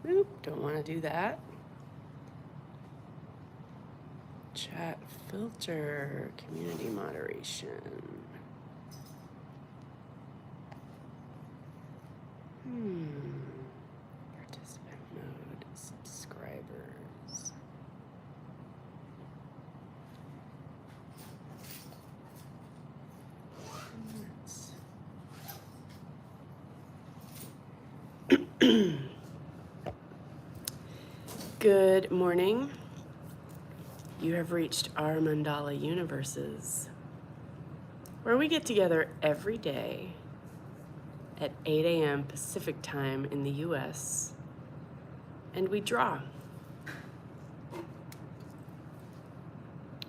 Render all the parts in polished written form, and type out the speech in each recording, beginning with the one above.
Nope, don't want to do that. Chat filter, community moderation. Participant mode, subscribers. Good morning. You have reached our Mandala universes, where we get together every day at 8 a.m. Pacific time in the US, and we draw.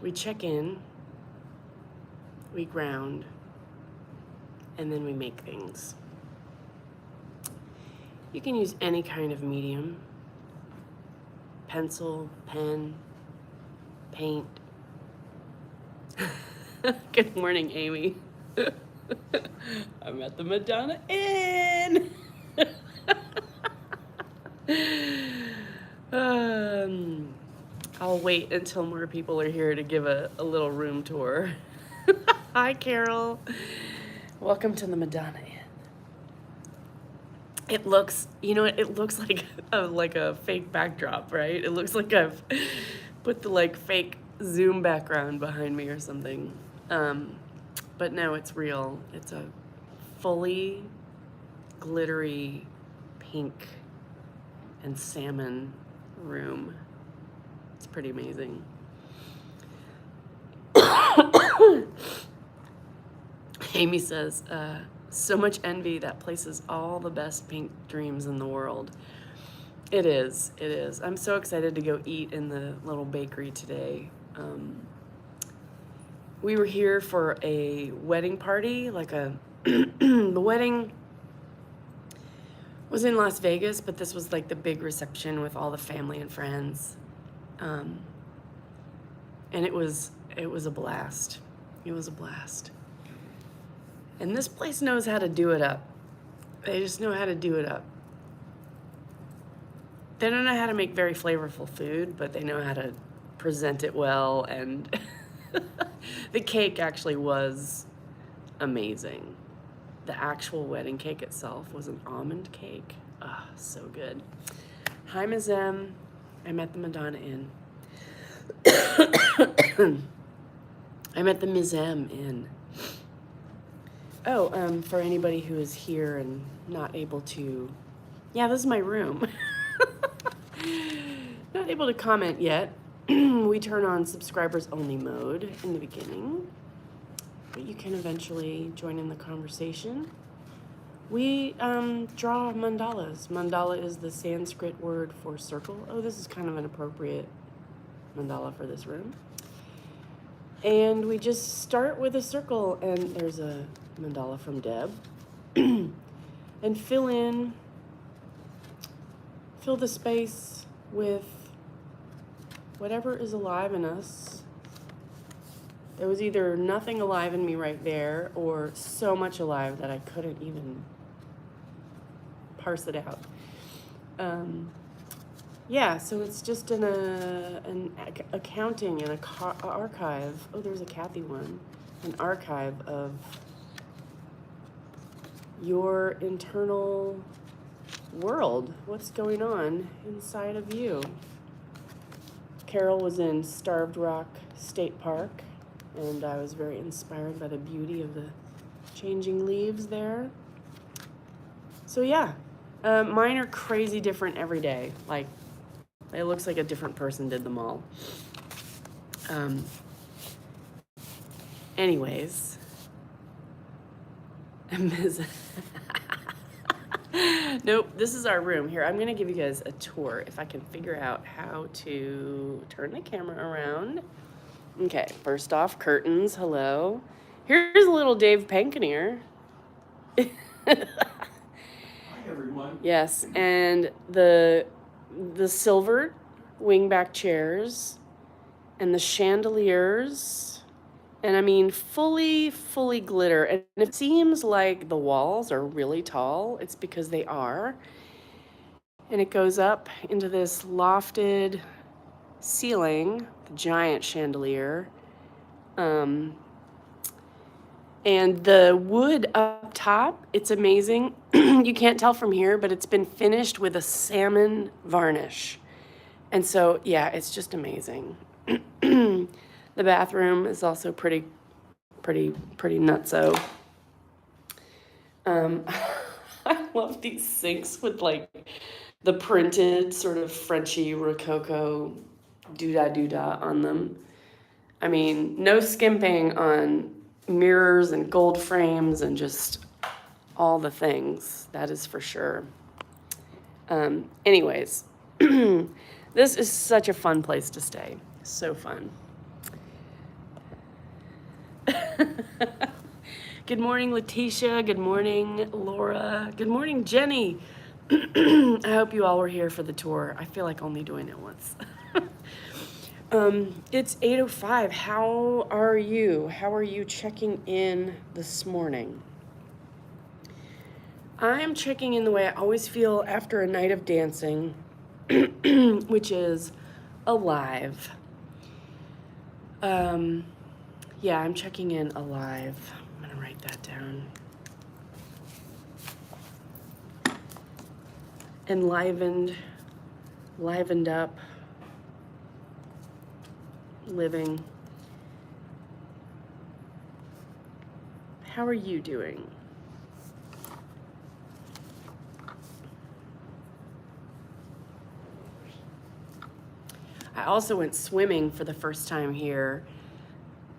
We check in, we ground, and then we make things. You can use any kind of medium: pencil, pen, paint. Good morning, Amy. I'm at the Madonna Inn. I'll wait until more people are here to give a little room tour. Hi, Carol. Welcome to the Madonna Inn. It looks, it looks like a fake backdrop, right? It looks like I've put the fake Zoom background behind me or something. But no, it's real. It's a fully glittery pink and salmon room. It's pretty amazing. Amy says, so much envy, that place is all the best pink dreams in the world. It is. I'm so excited to go eat in the little bakery today. We were here for a wedding party, the wedding was in Las Vegas, but this was like the big reception with all the family and friends. And it was a blast. It was a blast. And this place knows how to do it up. They just know how to do it up. They don't know how to make very flavorful food, but they know how to present it well. And the cake actually was amazing. The actual wedding cake itself was an almond cake. Ah, so good. Hi, Ms. M. I'm at the Madonna Inn. I'm at the Ms. M Inn. Oh, for anybody who is here and not able to, yeah, this is my room. Not able to comment yet. We turn on subscribers only mode in the beginning, but you can eventually join in the conversation. We draw mandalas. Mandala is the Sanskrit word for circle. Oh, this is kind of an appropriate mandala for this room. And we just start with a circle, and there's a mandala from Deb. And fill the space with whatever is alive in us. There was either nothing alive in me right there, or so much alive that I couldn't even parse it out. Yeah, so it's just an accounting and an archive. Oh, there's a Kathy one. An archive of your internal world. What's going on inside of you? Carol was in Starved Rock State Park, and I was very inspired by the beauty of the changing leaves there. So yeah, mine are crazy different every day. Like, it looks like a different person did them all. Anyways, nope, this is our room. Here, I'm gonna give you guys a tour if I can figure out how to turn the camera around. Okay, first off, curtains, hello. Here's a little Dave Pankineer. Hi, everyone. Yes, and the silver wingback chairs and the chandeliers, and I mean fully glitter. And it seems like the walls are really tall, it's because they are. And it goes up into this lofted ceiling, the giant chandelier. And the wood up top, it's amazing. You can't tell from here, but it's been finished with a salmon varnish. And so, yeah, it's just amazing. The bathroom is also pretty nutso. I love these sinks with like the printed sort of Frenchy Rococo doodah on them. I mean, no skimping on mirrors and gold frames and just all the things, that is for sure. Anyways, this is such a fun place to stay. So fun. Good morning, Letitia. Good morning, Laura. Good morning, Jenny. I hope you all were here for the tour. I feel like only doing it once. It's 8:05. How are you? How are you checking in this morning? I'm checking in the way I always feel after a night of dancing, which is alive. Yeah, I'm checking in alive. I'm gonna write that down. Livened up, living. How are you doing? I also went swimming for the first time here.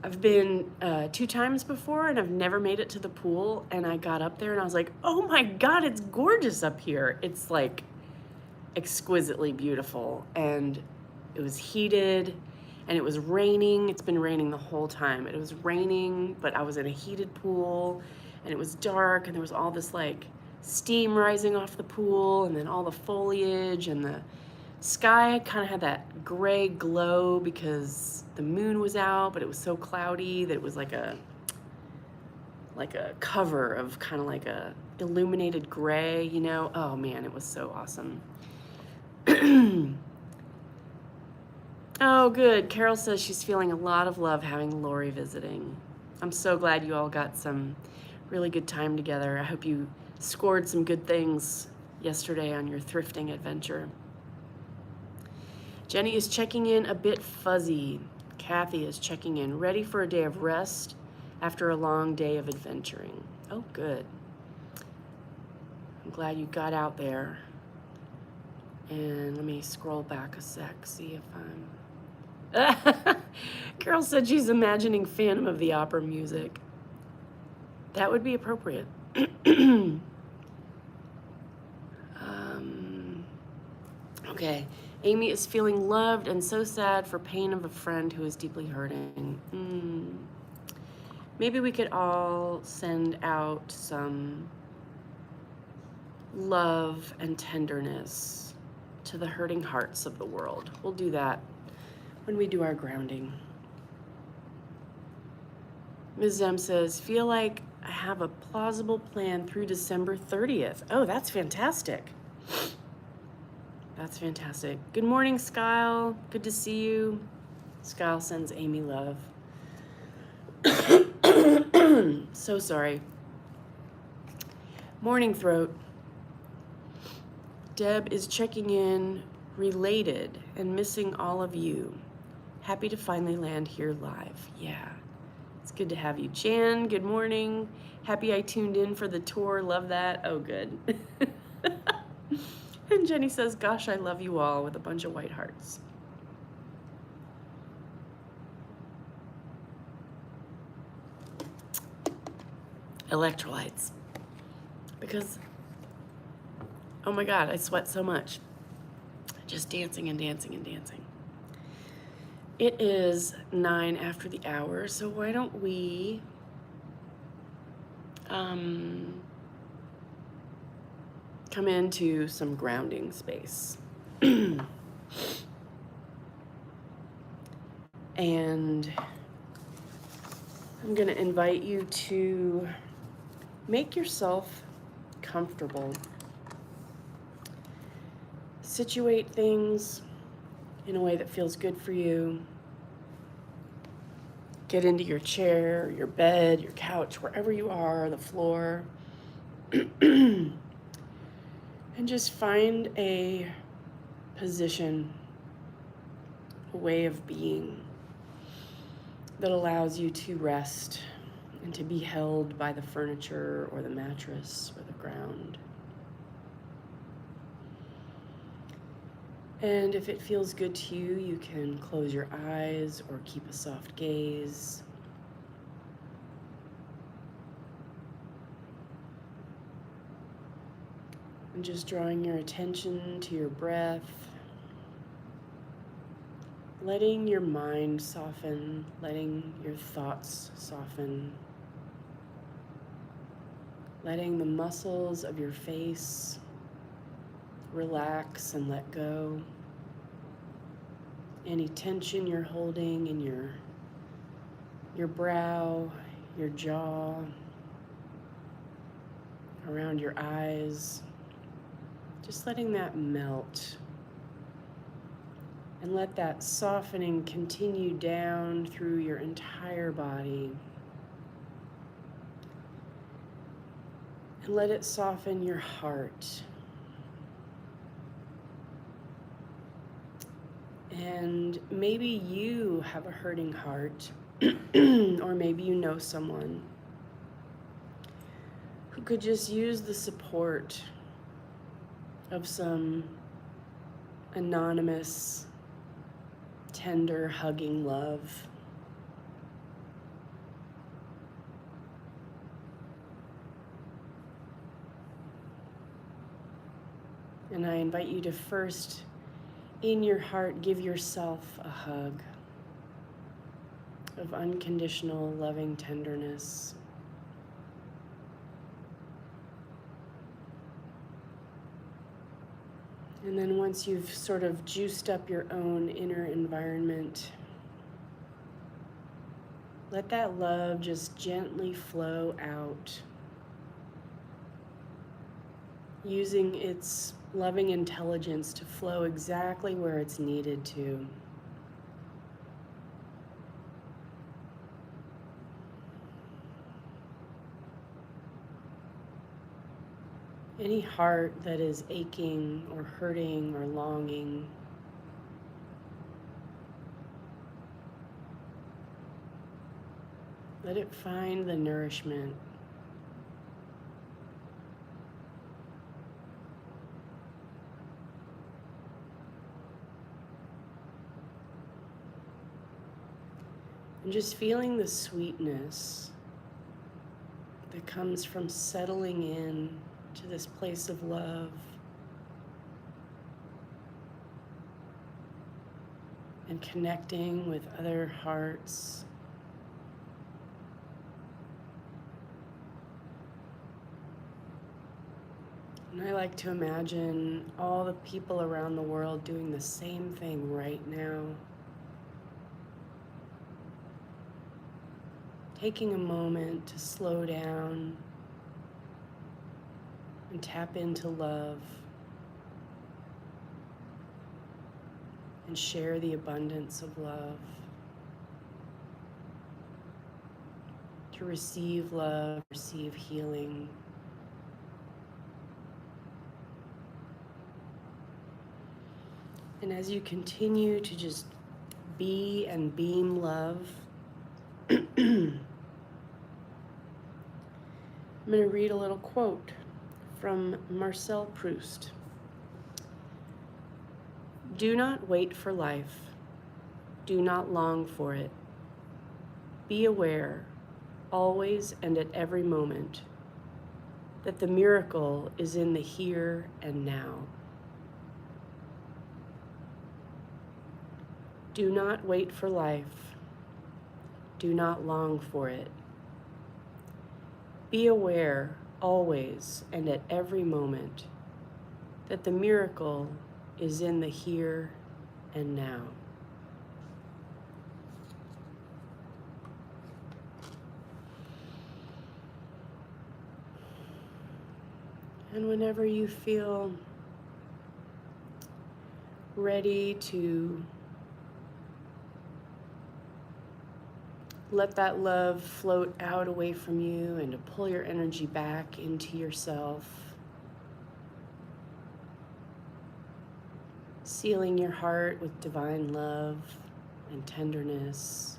I've been 2 times before and I've never made it to the pool, and I got up there and I was like, oh my God, it's gorgeous up here. It's like exquisitely beautiful, and it was heated and it was raining. It's been raining the whole time. It was raining, but I was in a heated pool and it was dark and there was all this like steam rising off the pool, and then all the foliage, and the sky kind of had that gray glow because the moon was out, but it was so cloudy that it was like a cover of kind of like a illuminated gray, you know? Oh man, it was so awesome. Oh, good. Carol says she's feeling a lot of love having Lori visiting. I'm so glad you all got some really good time together. I hope you scored some good things yesterday on your thrifting adventure. Jenny is checking in a bit fuzzy. Kathy is checking in, ready for a day of rest after a long day of adventuring. Oh, good. I'm glad you got out there. And let me scroll back a sec, see if I'm... Carol said she's imagining Phantom of the Opera music. That would be appropriate. Okay. Amy is feeling loved and so sad for pain of a friend who is deeply hurting. Maybe we could all send out some love and tenderness to the hurting hearts of the world. We'll do that when we do our grounding. Ms. Zem says, feel like I have a plausible plan through December 30th. Oh, that's fantastic. That's fantastic. Good morning, Skyle. Good to see you. Skyle sends Amy love. So sorry. Morning, throat. Deb is checking in, related, and missing all of you. Happy to finally land here live. Yeah, it's good to have you. Jan, good morning. Happy I tuned in for the tour. Love that. Oh, good. And Jenny says, gosh, I love you all, with a bunch of white hearts. Electrolytes. Because, oh my God, I sweat so much. Just dancing and dancing and dancing. It is 9 after the hour, so why don't we come into some grounding space. And I'm going to invite you to make yourself comfortable. situate things in a way that feels good for you. Get into your chair, your bed, your couch, wherever you are, the floor. And just find a position, a way of being that allows you to rest and to be held by the furniture or the mattress or the ground. And if it feels good to you, you can close your eyes or keep a soft gaze. And just drawing your attention to your breath, letting your mind soften, letting your thoughts soften, letting the muscles of your face relax and let go. Any tension you're holding in your brow, your jaw, around your eyes, just letting that melt. And let that softening continue down through your entire body. And let it soften your heart. And maybe you have a hurting heart, or maybe you know someone who could just use the support of some anonymous, tender, hugging love. And I invite you to first, in your heart, give yourself a hug of unconditional, loving tenderness. And then once you've sort of juiced up your own inner environment, let that love just gently flow out, using its loving intelligence to flow exactly where it's needed to. Any heart that is aching or hurting or longing, let it find the nourishment. And just feeling the sweetness that comes from settling in to this place of love and connecting with other hearts. And I like to imagine all the people around the world doing the same thing right now. Taking a moment to slow down and tap into love and share the abundance of love. To receive love, receive healing. And as you continue to just be and beam love, I'm going to read a little quote from Marcel Proust. Do not wait for life. Do not long for it. Be aware, always and at every moment, that the miracle is in the here and now. Do not wait for life. Do not long for it. Be aware, always and at every moment, that the miracle is in the here and now. And whenever you feel ready to let that love float out away from you and to pull your energy back into yourself, sealing your heart with divine love and tenderness.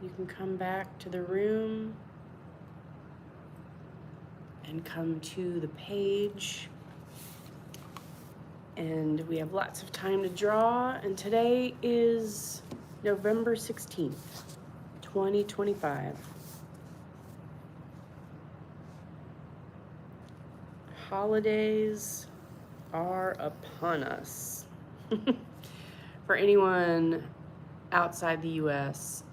You can come back to the room and come to the page. And we have lots of time to draw. And today is November 16th, 2025. Holidays are upon us. For anyone outside the US,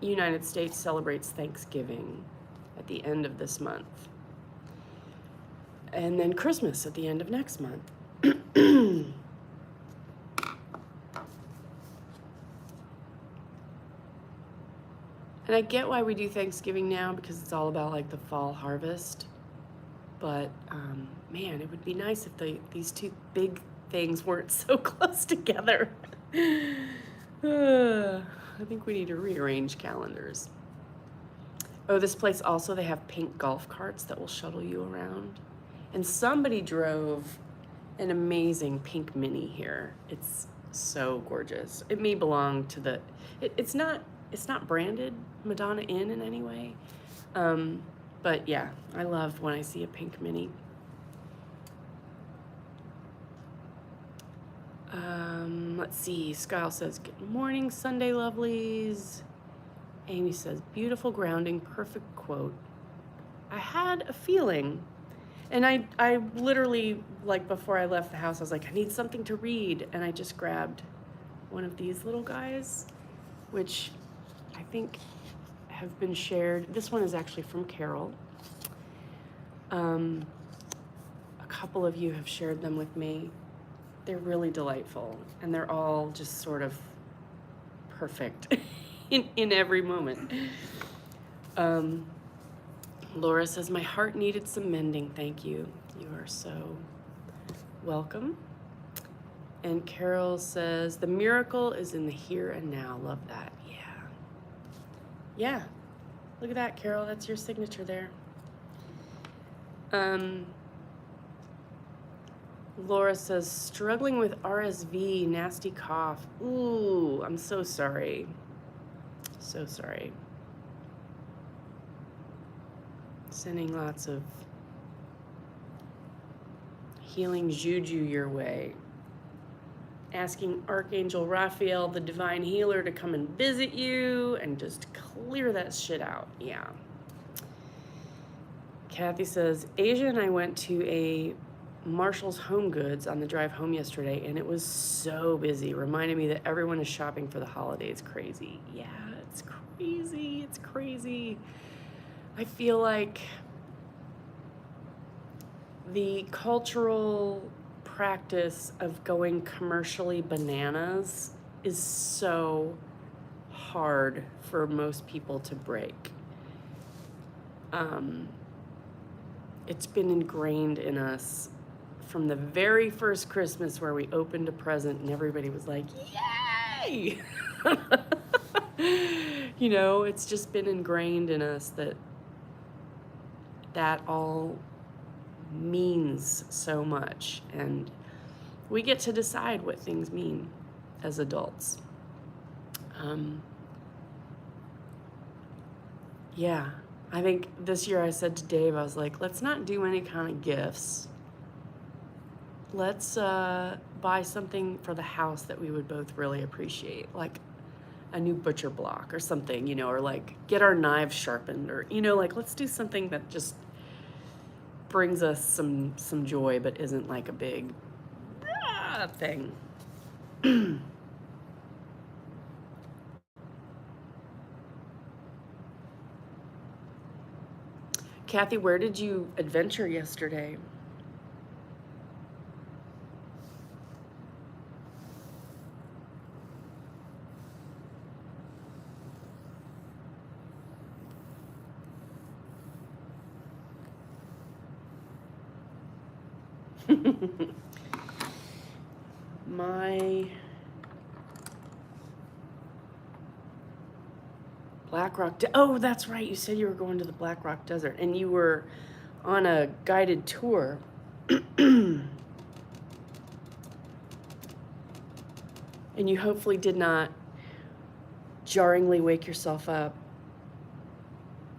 United States celebrates Thanksgiving at the end of this month. And then Christmas at the end of next month. And I get why we do Thanksgiving now, because it's all about like the fall harvest. But man, it would be nice if these two big things weren't so close together. I think we need to rearrange calendars. Oh, this place also, they have pink golf carts that will shuttle you around. And somebody drove an amazing pink Mini here. It's so gorgeous. It may belong to the, it's not branded Madonna Inn in any way. But yeah, I love when I see a pink Mini. Let's see, Skyle says, good morning, Sunday lovelies. Amy says, beautiful grounding, perfect quote. I had a feeling, and I literally, like before I left the house, I was like, I need something to read. And I just grabbed one of these little guys, which I think have been shared. This one is actually from Carol. A couple of you have shared them with me. They're really delightful, and they're all just sort of perfect in every moment. Laura says, my heart needed some mending. Thank you. You are so welcome. And Carol says, the miracle is in the here and now. Love that. Yeah. Yeah. Look at that, Carol. That's your signature there. Laura says, struggling with RSV, nasty cough. Ooh, I'm so sorry. So sorry. Sending lots of healing juju your way. Asking Archangel Raphael, the divine healer, to come and visit you and just clear that shit out. Yeah. Kathy says, Asia and I went to a Marshall's Home Goods on the drive home yesterday, and it was so busy. Reminded me that everyone is shopping for the holidays. Crazy. Yeah, it's crazy. It's crazy. I feel like the cultural practice of going commercially bananas is so hard for most people to break. It's been ingrained in us from the very first Christmas where we opened a present and everybody was like, yay! You know, it's just been ingrained in us that all means so much, and we get to decide what things mean as adults. Yeah, I think this year I said to Dave, I was like, let's not do any kind of gifts. Let's buy something for the house that we would both really appreciate, like a new butcher block or something, you know, or like get our knives sharpened, or, you know, like let's do something that just brings us some joy but isn't like a big thing. Kathy, where did you adventure yesterday? My Black Rock. Oh, that's right. You said you were going to the Black Rock Desert, and you were on a guided tour. And you hopefully did not jarringly wake yourself up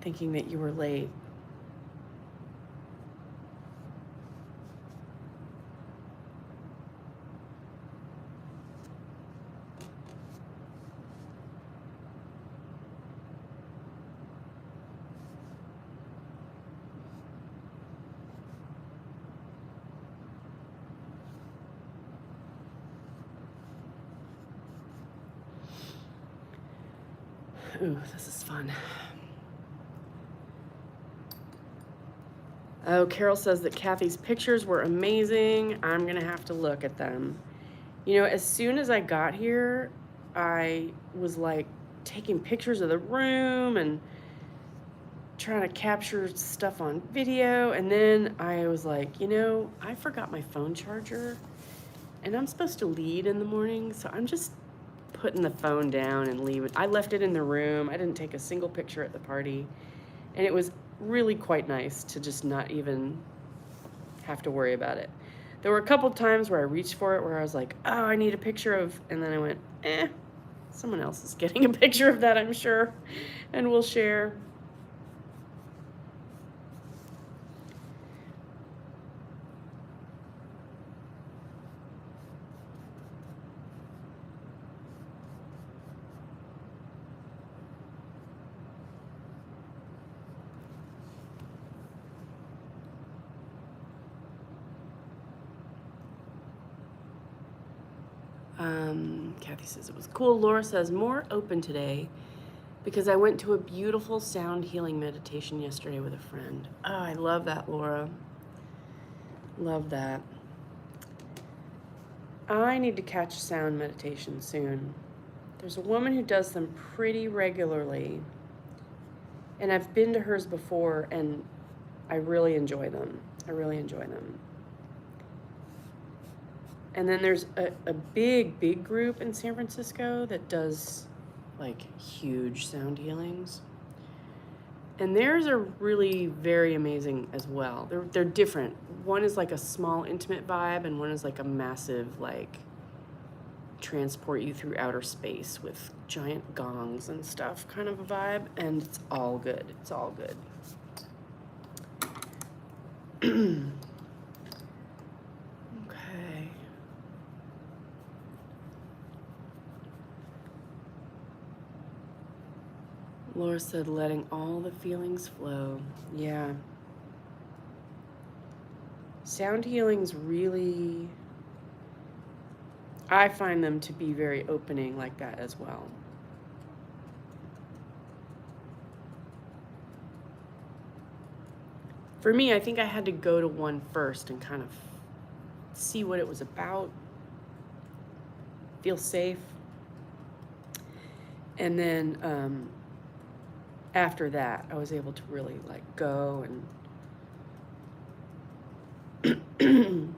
thinking that you were late. Ooh, this is fun. Oh, Carol says that Kathy's pictures were amazing. I'm going to have to look at them. You know, as soon as I got here, I was like taking pictures of the room and trying to capture stuff on video. And then I was like, you know, I forgot my phone charger and I'm supposed to lead in the morning. So I'm just putting the phone down and leave it. I left it in the room. I didn't take a single picture at the party. And it was really quite nice to just not even have to worry about it. There were a couple times where I reached for it where I was like, oh, I need a picture of, and then I went, someone else is getting a picture of that, I'm sure, and we'll share. Kathy says it was cool. Laura says more open today because I went to a beautiful sound healing meditation yesterday with a friend. Oh, I love that, Laura. Love that. I need to catch sound meditation soon. There's a woman who does them pretty regularly, and I've been to hers before, and I really enjoy them. I really enjoy them. And then there's a big group in San Francisco that does like huge sound healings. And theirs are really very amazing as well. They're different. One is like a small intimate vibe and one is like a massive like transport you through outer space with giant gongs and stuff kind of a vibe, and it's all good. It's all good. Okay. Laura said, letting all the feelings flow. Yeah. Sound healings really, I find them to be very opening like that as well. For me, I think I had to go to one first and kind of see what it was about, feel safe. And then after that, I was able to really like go and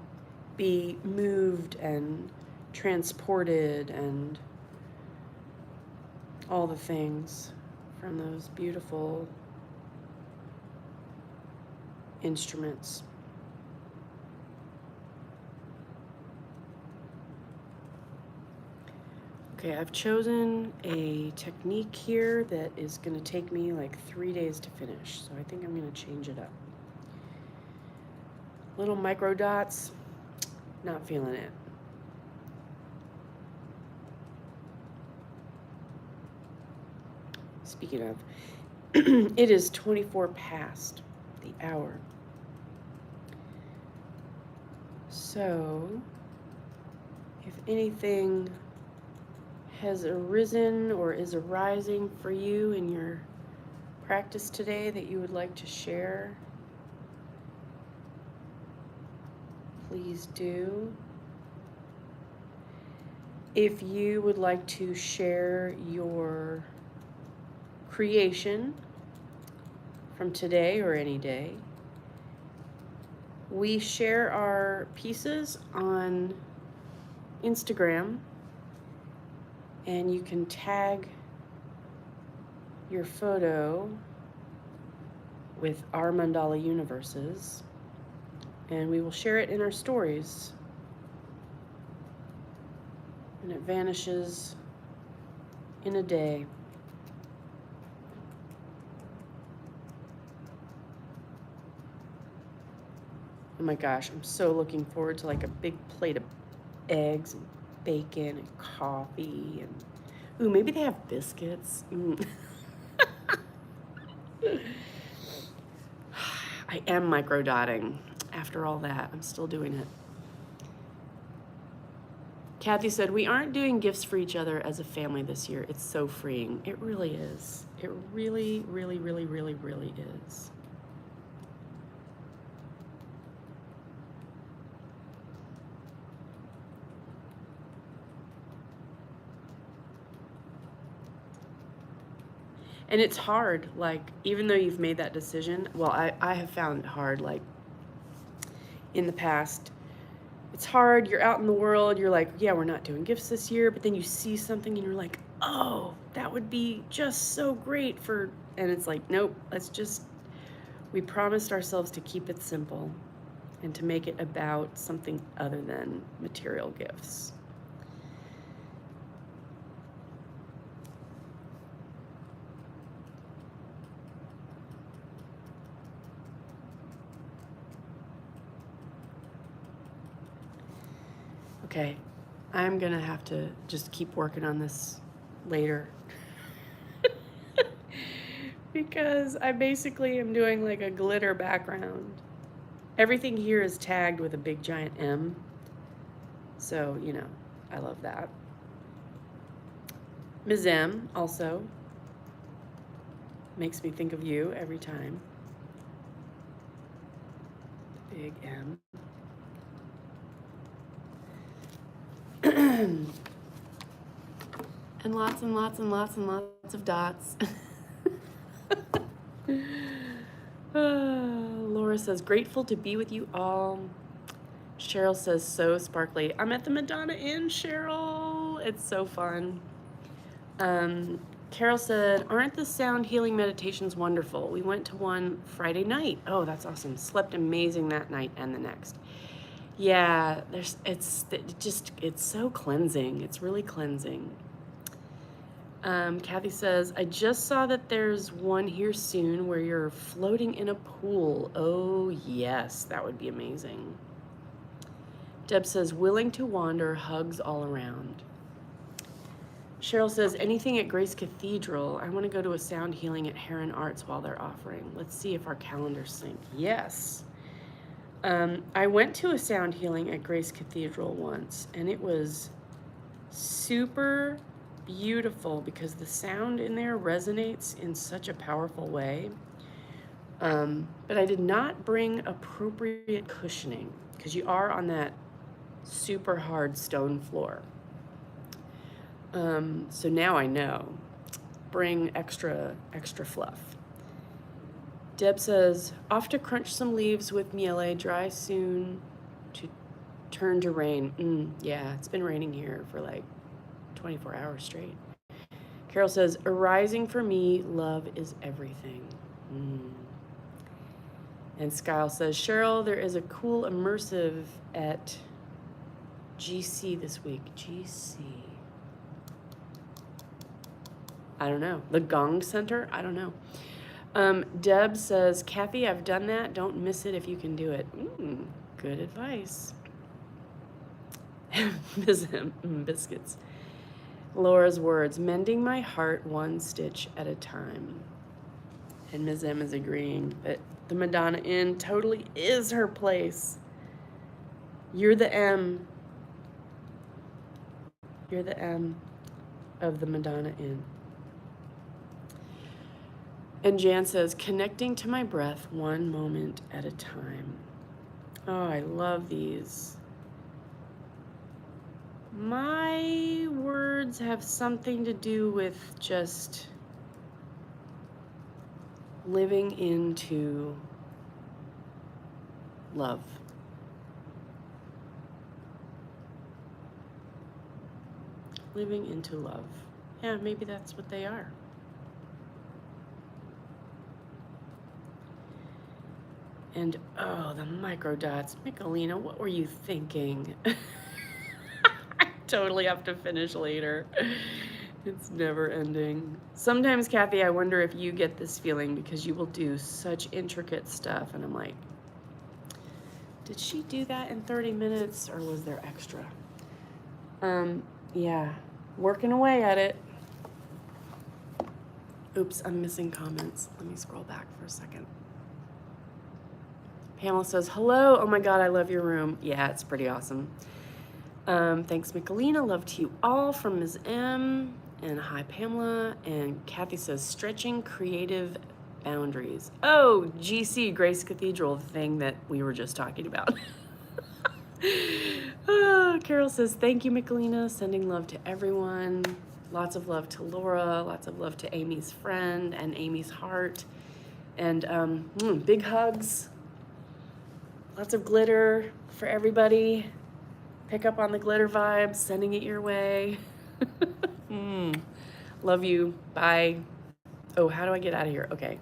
be moved and transported and all the things from those beautiful instruments. Okay, I've chosen a technique here that is going to take me like 3 days to finish, so I think I'm going to change it up. Little micro dots, not feeling it. Speaking of, it is 24 past the hour. So, if anything has arisen or is arising for you in your practice today that you would like to share, please do. If you would like to share your creation from today or any day, We share our pieces on Instagram, and you can tag your photo with our Mandala universes, and we will share it in our stories. And it vanishes in a day. Oh my gosh, I'm so looking forward to like a big plate of eggs and bacon and coffee and ooh, maybe they have biscuits. I am microdotting. After all that, I'm still doing it. Kathy said, we aren't doing gifts for each other as a family this year. It's so freeing. It really is. It really, really, really, really, really is. And it's hard, like, even though you've made that decision, well, I have found it hard, like, in the past, it's hard, you're out in the world, you're like, yeah, we're not doing gifts this year, but then you see something and you're like, oh, that would be just so great for, and it's like, nope, we promised ourselves to keep it simple and to make it about something other than material gifts. Okay, I'm gonna have to just keep working on this later because I basically am doing like a glitter background. Everything here is tagged with a big giant M, so you know, I love that. Ms. M also makes me think of you every time. Big M. And lots and lots and lots and lots of dots. Laura says, grateful to be with you all. Cheryl says, so sparkly. I'm at the Madonna Inn, Cheryl. It's so fun. Carol said, aren't the sound healing meditations wonderful? We went to one Friday night. Oh, that's awesome. Slept amazing that night and the next. Yeah, it's so cleansing. It's really cleansing. Kathy says, I just saw that there's one here soon where you're floating in a pool. Oh, yes, that would be amazing. Deb says, willing to wander, hugs all around. Cheryl says, anything at Grace Cathedral. I want to go to a sound healing at Heron Arts while they're offering. Let's see if our calendars sync. Yes. I went to a sound healing at Grace Cathedral once, and it was super beautiful because the sound in there resonates in such a powerful way. But I did not bring appropriate cushioning because you are on that super hard stone floor. So now I know. Bring extra fluff. Deb says, off to crunch some leaves with miele, dry soon to turn to rain. Yeah, it's been raining here for like 24 hours straight. Carol says, arising for me, love is everything. And Skyle says, Cheryl, there is a cool immersive at GC this week. GC. I don't know. The Gong Center? I don't know. Deb says, Kathy, I've done that. Don't miss it if you can do it. Good advice. Biscuits. Laura's words, mending my heart one stitch at a time. And Ms. M is agreeing that the Madonna Inn totally is her place. You're the M. You're the M of the Madonna Inn. And Jan says, connecting to my breath one moment at a time. Oh, I love these. My words have something to do with just living into love. Living into love. Yeah, maybe that's what they are. And oh, the micro dots. Michelina, what were you thinking? I totally have to finish later. It's never ending. Sometimes, Kathy, I wonder if you get this feeling because you will do such intricate stuff. And I'm like, did she do that in 30 minutes or was there extra? Yeah, working away at it. Oops, I'm missing comments. Let me scroll back for a second. Pamela says, hello. Oh my God, I love your room. Yeah, it's pretty awesome. Thanks, Michelina. Love to you all from Ms. M. And hi, Pamela. And Kathy says, stretching creative boundaries. Oh, GC, Grace Cathedral, the thing that we were just talking about. Carol says, thank you, Michelina. Sending love to everyone. Lots of love to Laura. Lots of love to Amy's friend and Amy's heart. And big hugs. Lots of glitter for everybody. Pick up on the glitter vibes, sending it your way. Love you. Bye. Oh, how do I get out of here? Okay.